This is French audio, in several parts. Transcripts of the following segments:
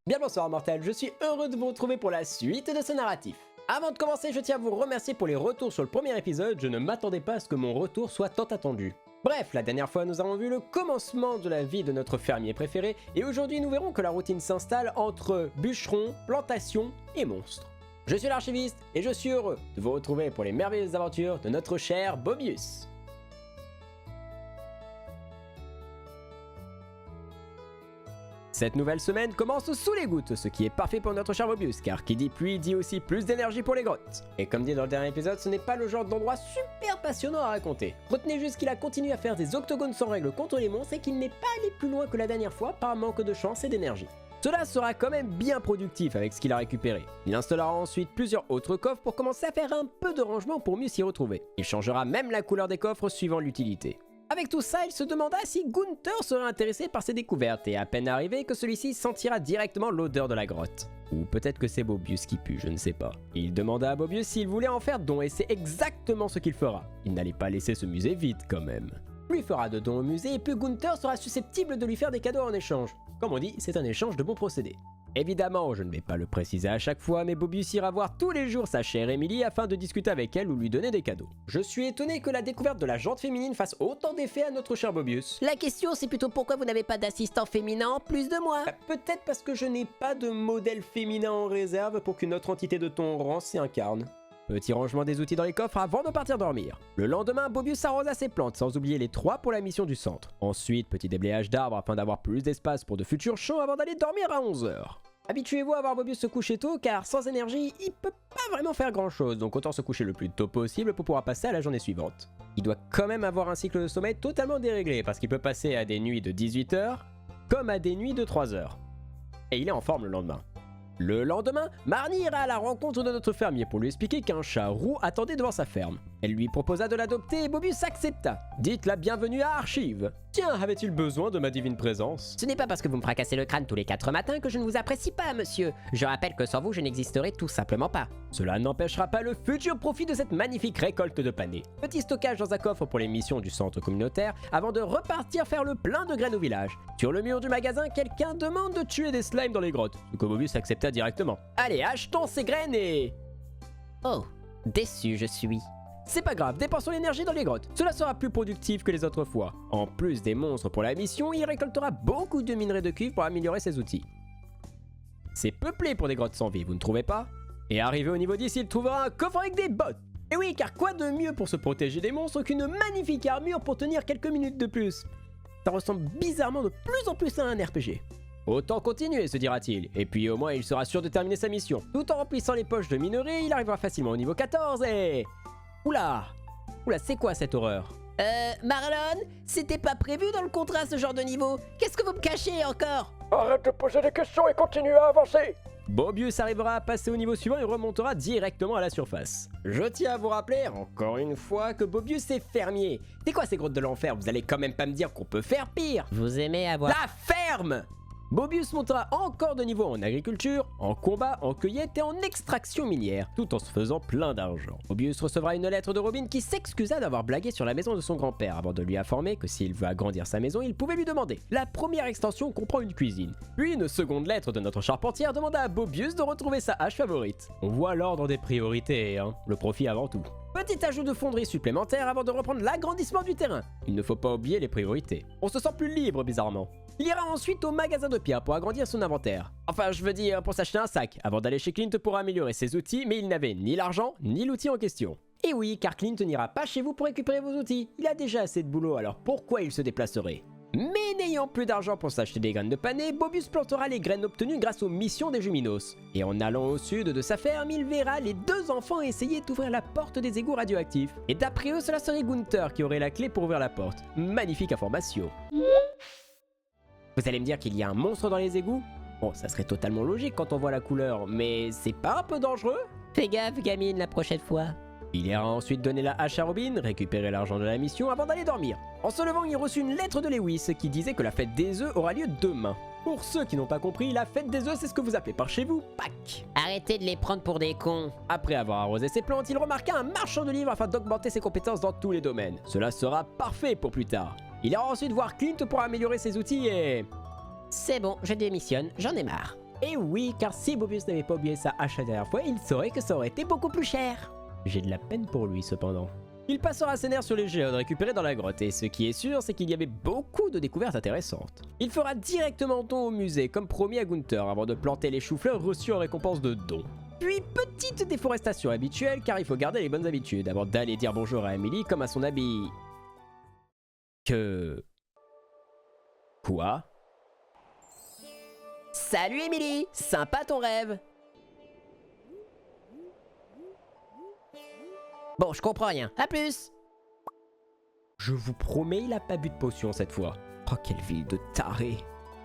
Bien bonsoir mortel, je suis heureux de vous retrouver pour la suite de ce narratif. Avant de commencer, je tiens à vous remercier pour les retours sur le premier épisode, je ne m'attendais pas à ce que mon retour soit tant attendu. Bref, la dernière fois nous avons vu le commencement de la vie de notre fermier préféré, et aujourd'hui nous verrons que la routine s'installe entre bûcheron, plantation et monstres. Je suis l'archiviste, et je suis heureux de vous retrouver pour les merveilleuses aventures de notre cher Bobius. Cette nouvelle semaine commence sous les gouttes, ce qui est parfait pour notre cher Bobius, car qui dit pluie dit aussi plus d'énergie pour les grottes. Et comme dit dans le dernier épisode, ce n'est pas le genre d'endroit super passionnant à raconter. Retenez juste qu'il a continué à faire des octogones sans règles contre les monstres et qu'il n'est pas allé plus loin que la dernière fois par manque de chance et d'énergie. Cela sera quand même bien productif avec ce qu'il a récupéré. Il installera ensuite plusieurs autres coffres pour commencer à faire un peu de rangement pour mieux s'y retrouver. Il changera même la couleur des coffres suivant l'utilité. Avec tout ça, il se demanda si Gunther serait intéressé par ses découvertes et à peine arrivé que celui-ci sentira directement l'odeur de la grotte. Ou peut-être que c'est Bobius qui pue, je ne sais pas. Il demanda à Bobius s'il voulait en faire don et c'est exactement ce qu'il fera. Il n'allait pas laisser ce musée vide quand même. Lui fera de dons au musée et puis Gunther sera susceptible de lui faire des cadeaux en échange. Comme on dit, c'est un échange de bons procédés. Évidemment, je ne vais pas le préciser à chaque fois, mais Bobius ira voir tous les jours sa chère Emily afin de discuter avec elle ou lui donner des cadeaux. Je suis étonné que la découverte de la jante féminine fasse autant d'effet à notre cher Bobius. La question c'est plutôt pourquoi vous n'avez pas d'assistant féminin en plus de moi. Peut-être parce que je n'ai pas de modèle féminin en réserve pour qu'une autre entité de ton rang s'y incarne. Petit rangement des outils dans les coffres avant de partir dormir. Le lendemain, Bobius arrosa ses plantes sans oublier les 3 pour la mission du centre. Ensuite, petit déblayage d'arbres afin d'avoir plus d'espace pour de futurs champs avant d'aller dormir à 11 h. Habituez-vous à voir Bobius se coucher tôt car sans énergie, il peut pas vraiment faire grand chose, donc autant se coucher le plus tôt possible pour pouvoir passer à la journée suivante. Il doit quand même avoir un cycle de sommeil totalement déréglé parce qu'il peut passer à des nuits de 18 h comme à des nuits de 3 h. Et il est en forme le lendemain. Le lendemain, Marnie ira à la rencontre de notre fermier pour lui expliquer qu'un chat roux attendait devant sa ferme. Elle lui proposa de l'adopter et Bobius accepta. Dites la bienvenue à Archive. Tiens, avait-il besoin de ma divine présence? Ce n'est pas parce que vous me fracassez le crâne tous les 4 matins que je ne vous apprécie pas, monsieur. Je rappelle que sans vous, je n'existerai tout simplement pas. Cela n'empêchera pas le futur profit de cette magnifique récolte de panais. Petit stockage dans un coffre pour les missions du centre communautaire avant de repartir faire le plein de graines au village. Sur le mur du magasin, quelqu'un demande de tuer des slimes dans les grottes, ce que Bobius accepta directement. Allez, achetons ces graines et... Oh, déçu je suis. C'est pas grave, dépensons l'énergie dans les grottes. Cela sera plus productif que les autres fois. En plus des monstres pour la mission, il récoltera beaucoup de minerais de cuivre pour améliorer ses outils. C'est peuplé pour des grottes sans vie, vous ne trouvez pas? Et arrivé au niveau 10, il trouvera un coffre avec des bottes. Et oui, car quoi de mieux pour se protéger des monstres qu'une magnifique armure pour tenir quelques minutes de plus? Ça ressemble bizarrement de plus en plus à un RPG. Autant continuer, se dira-t-il, et puis au moins il sera sûr de terminer sa mission. Tout en remplissant les poches de minerais, il arrivera facilement au niveau 14 et... Oula, c'est quoi cette horreur? Marlon, c'était pas prévu dans le contrat ce genre de niveau. Qu'est-ce que vous me cachez encore? Arrête de poser des questions et continue à avancer. Bobius arrivera à passer au niveau suivant et remontera directement à la surface. Je tiens à vous rappeler, encore une fois, que Bobius est fermier. C'est quoi ces grottes de l'enfer? Vous allez quand même pas me dire qu'on peut faire pire? Vous aimez avoir... La ferme! Bobius montera encore de niveau en agriculture, en combat, en cueillette et en extraction minière, tout en se faisant plein d'argent. Bobius recevra une lettre de Robin qui s'excusa d'avoir blagué sur la maison de son grand-père avant de lui informer que s'il veut agrandir sa maison, il pouvait lui demander. La première extension comprend une cuisine. Puis une seconde lettre de notre charpentière demanda à Bobius de retrouver sa hache favorite. On voit l'ordre des priorités, hein, le profit avant tout. Petit ajout de fonderie supplémentaire avant de reprendre l'agrandissement du terrain. Il ne faut pas oublier les priorités. On se sent plus libre bizarrement. Il ira ensuite au magasin de pierre pour agrandir son inventaire. Enfin, je veux dire pour s'acheter un sac, avant d'aller chez Clint pour améliorer ses outils, mais il n'avait ni l'argent, ni l'outil en question. Et oui, car Clint n'ira pas chez vous pour récupérer vos outils. Il a déjà assez de boulot, alors pourquoi il se déplacerait? Mais n'ayant plus d'argent pour s'acheter des graines de panais, Bobius plantera les graines obtenues grâce aux missions des Juminos. Et en allant au sud de sa ferme, il verra les 2 enfants essayer d'ouvrir la porte des égouts radioactifs. Et d'après eux, cela serait Gunther qui aurait la clé pour ouvrir la porte. Magnifique information. Vous allez me dire qu'il y a un monstre dans les égouts? Bon, ça serait totalement logique quand on voit la couleur, mais c'est pas un peu dangereux? Fais gaffe gamine la prochaine fois. Il ira ensuite donner la hache à Robin, récupérer l'argent de la mission avant d'aller dormir. En se levant, il reçut une lettre de Lewis qui disait que la fête des œufs aura lieu demain. Pour ceux qui n'ont pas compris, la fête des œufs, c'est ce que vous appelez par chez vous Pâques. Arrêtez de les prendre pour des cons. Après avoir arrosé ses plantes, il remarqua un marchand de livres afin d'augmenter ses compétences dans tous les domaines. Cela sera parfait pour plus tard. Il ira ensuite voir Clint pour améliorer ses outils et... C'est bon, je démissionne, j'en ai marre. Et oui, car si Bobius n'avait pas oublié sa hache la dernière fois, il saurait que ça aurait été beaucoup plus cher. J'ai de la peine pour lui cependant. Il passera ses nerfs sur les géodes récupérés dans la grotte, et ce qui est sûr, c'est qu'il y avait beaucoup de découvertes intéressantes. Il fera directement don au musée, comme promis à Gunther, avant de planter les choux-fleurs reçus en récompense de dons. Puis petite déforestation habituelle, car il faut garder les bonnes habitudes, avant d'aller dire bonjour à Emily comme à son habit... Quoi? Salut Emily, sympa ton rêve. Bon, je comprends rien. À plus. Je vous promets, il a pas bu de potion cette fois. Oh, quelle ville de taré.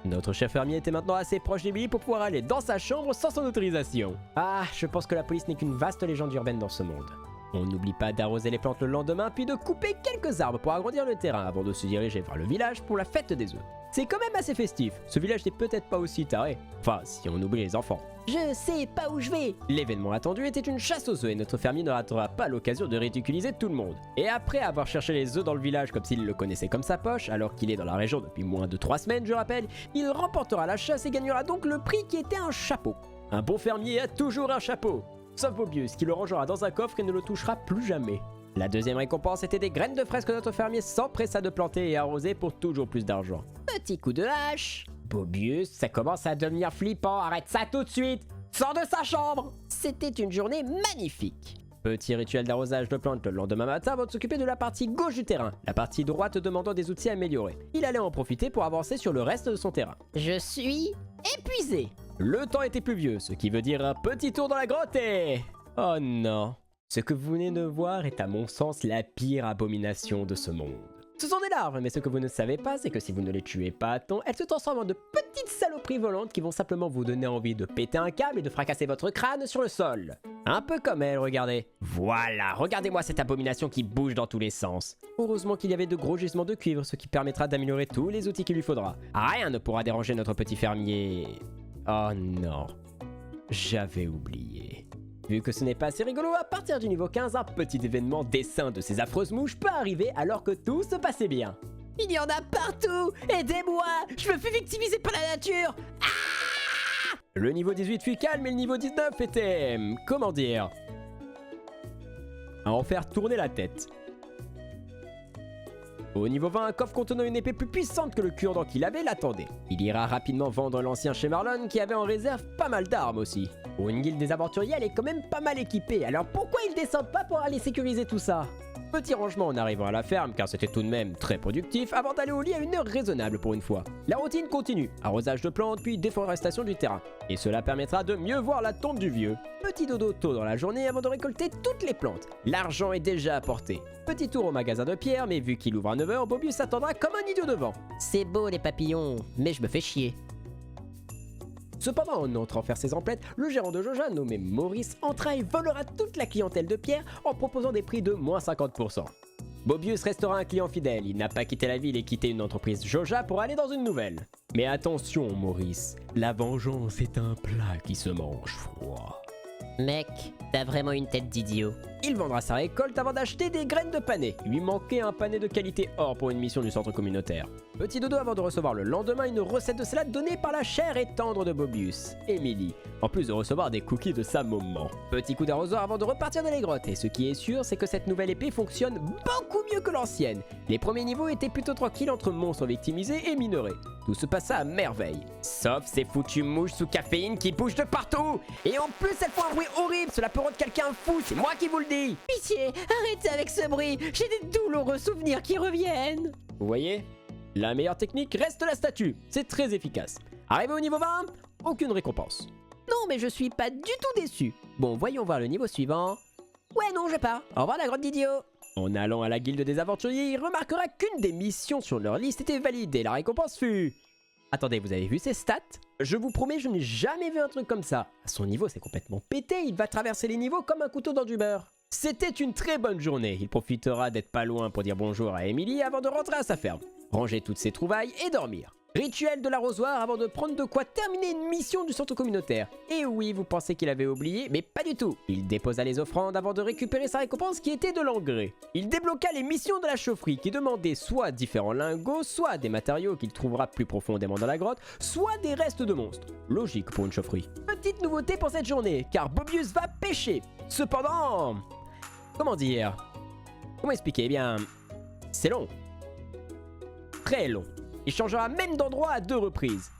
Notre chef fermier était maintenant assez proche d'Emily pour pouvoir aller dans sa chambre sans son autorisation. Ah, je pense que la police n'est qu'une vaste légende urbaine dans ce monde. On n'oublie pas d'arroser les plantes le lendemain, puis de couper quelques arbres pour agrandir le terrain avant de se diriger vers le village pour la fête des œufs. C'est quand même assez festif, ce village n'est peut-être pas aussi taré. Enfin, si on oublie les enfants. Je sais pas où je vais. L'événement attendu était une chasse aux œufs et notre fermier ne ratera pas l'occasion de ridiculiser tout le monde. Et après avoir cherché les œufs dans le village comme s'il le connaissait comme sa poche, alors qu'il est dans la région depuis moins de 3 semaines, je rappelle, il remportera la chasse et gagnera donc le prix qui était un chapeau. Un bon fermier a toujours un chapeau. Sauf Bobius qui le rangera dans un coffre et ne le touchera plus jamais. La deuxième récompense était des graines de fraises que notre fermier s'empressa de planter et arroser pour toujours plus d'argent. Petit coup de hache. Bobius, ça commence à devenir flippant, arrête ça tout de suite! Sors de sa chambre! C'était une journée magnifique. Petit rituel d'arrosage de plantes le lendemain matin avant de s'occuper de la partie gauche du terrain, la partie droite demandant des outils améliorés. Il allait en profiter pour avancer sur le reste de son terrain. Je suis épuisé. Le temps était pluvieux, ce qui veut dire un petit tour dans la grotte et... Oh non! Ce que vous venez de voir est à mon sens la pire abomination de ce monde. Ce sont des larves, mais ce que vous ne savez pas, c'est que si vous ne les tuez pas à temps, elles se transforment en de petites saloperies volantes qui vont simplement vous donner envie de péter un câble et de fracasser votre crâne sur le sol. Un peu comme elle, regardez. Voilà, regardez-moi cette abomination qui bouge dans tous les sens. Heureusement qu'il y avait de gros gisements de cuivre, ce qui permettra d'améliorer tous les outils qu'il lui faudra. Rien ne pourra déranger notre petit fermier. Oh non, j'avais oublié. Vu que ce n'est pas assez rigolo, à partir du niveau 15, un petit événement dessin de ces affreuses mouches peut arriver alors que tout se passait bien. Il y en a partout. Aidez-moi. Je me fais victimiser par la nature. Le niveau 18 fut calme et le niveau 19 était... comment dire... à en faire tourner la tête. Au niveau 20, un coffre contenant une épée plus puissante que le cure-dent qu'il avait l'attendait. Il ira rapidement vendre l'ancien chez Marlon qui avait en réserve pas mal d'armes aussi. Pour une guilde des aventuriers, elle est quand même pas mal équipée, alors pourquoi ils descendent pas pour aller sécuriser tout ça? Petit rangement en arrivant à la ferme, car c'était tout de même très productif, avant d'aller au lit à une heure raisonnable pour une fois. La routine continue, arrosage de plantes, puis déforestation du terrain. Et cela permettra de mieux voir la tombe du vieux. Petit dodo tôt dans la journée avant de récolter toutes les plantes. L'argent est déjà apporté. Petit tour au magasin de pierre, mais vu qu'il ouvre à 9h, Bobius s'attendra comme un idiot devant. C'est beau les papillons, mais je me fais chier. Cependant, en entrant faire ses emplettes, le gérant de Joja, nommé Maurice, entra et volera toute la clientèle de Pierre en proposant des prix de moins 50%. Bobius restera un client fidèle, il n'a pas quitté la ville et quitté une entreprise Joja pour aller dans une nouvelle. Mais attention Maurice, la vengeance est un plat qui se mange froid. Mec, t'as vraiment une tête d'idiot. Il vendra sa récolte avant d'acheter des graines de panais. Il lui manquait un panais de qualité or pour une mission du centre communautaire. Petit dodo avant de recevoir le lendemain une recette de salade donnée par la chère et tendre de Bobius, Emily, en plus de recevoir des cookies de sa maman. Petit coup d'arrosoir avant de repartir dans les grottes, et ce qui est sûr, c'est que cette nouvelle épée fonctionne beaucoup mieux que l'ancienne. Les premiers niveaux étaient plutôt tranquilles entre monstres victimisés et minerais. Tout se passa à merveille. Sauf ces foutues mouches sous caféine qui bougent de partout. Et en plus, elles font un bruit horrible, cela peut rendre quelqu'un fou, c'est moi qui vous le dis. Pitié, arrêtez avec ce bruit, j'ai des douloureux souvenirs qui reviennent. Vous voyez? La meilleure technique reste la statue, c'est très efficace. Arrivé au niveau 20, aucune récompense. Non mais je suis pas du tout déçu. Bon, voyons voir le niveau suivant. Ouais non, je pars. Au revoir la grotte d'idiot. En allant à la guilde des aventuriers, il remarquera qu'une des missions sur leur liste était validée. La récompense fut... Attendez, vous avez vu ses stats? Je vous promets, je n'ai jamais vu un truc comme ça. À son niveau, c'est complètement pété, il va traverser les niveaux comme un couteau dans du beurre. C'était une très bonne journée. Il profitera d'être pas loin pour dire bonjour à Emily avant de rentrer à sa ferme, ranger toutes ses trouvailles et dormir. Rituel de l'arrosoir avant de prendre de quoi terminer une mission du centre communautaire. Et oui, vous pensez qu'il avait oublié, mais pas du tout. Il déposa les offrandes avant de récupérer sa récompense qui était de l'engrais. Il débloqua les missions de la chaufferie qui demandaient soit différents lingots, soit des matériaux qu'il trouvera plus profondément dans la grotte, soit des restes de monstres. Logique pour une chaufferie. Petite nouveauté pour cette journée, car Bobius va pêcher. Cependant... Comment dire? Comment expliquer? Eh bien... C'est long. Très long. Il changera même d'endroit à 2 reprises.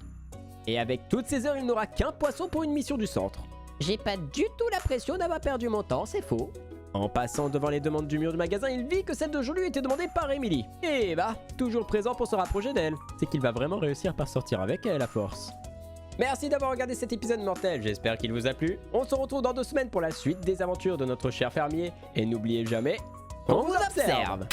Et avec toutes ces heures, il n'aura qu'un poisson pour une mission du centre. J'ai pas du tout l'impression d'avoir perdu mon temps, c'est faux. En passant devant les demandes du mur du magasin, il vit que celle de Jolu était demandée par Emily. Et bah, toujours présent pour se rapprocher d'elle. C'est qu'il va vraiment réussir par sortir avec elle à force. Merci d'avoir regardé cet épisode mortel, j'espère qu'il vous a plu. On se retrouve dans 2 semaines pour la suite des aventures de notre cher fermier. Et n'oubliez jamais, on vous observe.